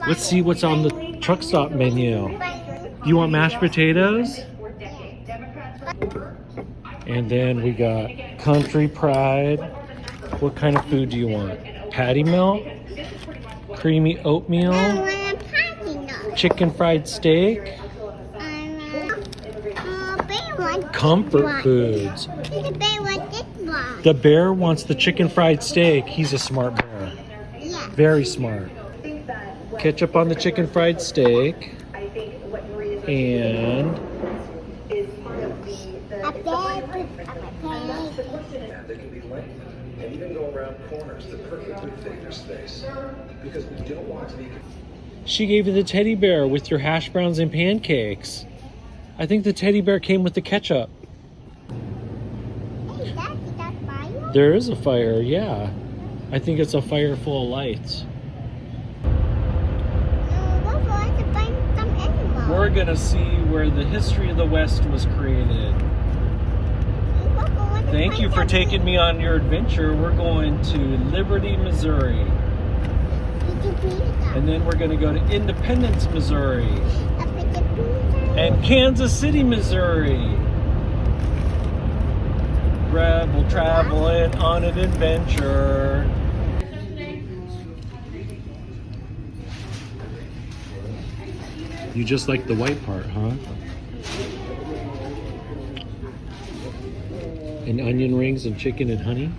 Let's see what's on the truck stop menu. You want mashed potatoes? And then we got country pride. What kind of food do you want? Patty melt? Creamy oatmeal? Chicken fried steak? Comfort foods. The bear wants the chicken fried steak. He's a smart bear. Very smart. Ketchup on the chicken fried steak. And they can be lengthened and even go around corners that perfectly fit your space. Because we don't want to be. she gave you the teddy bear with your hash browns and pancakes. I think the teddy bear came with the ketchup. Hey, Dad, is that fire? There is a fire, yeah. I think it's a fire full of lights. No, we're going to find some animals. We're gonna see where the history of the West was created. Thank you for taking me on your adventure. We're going to Liberty, Missouri. And then we're gonna go to Independence, Missouri. And Kansas City, Missouri. Rebel traveling on an adventure. You just like the white part, huh? And onion rings and chicken and honey?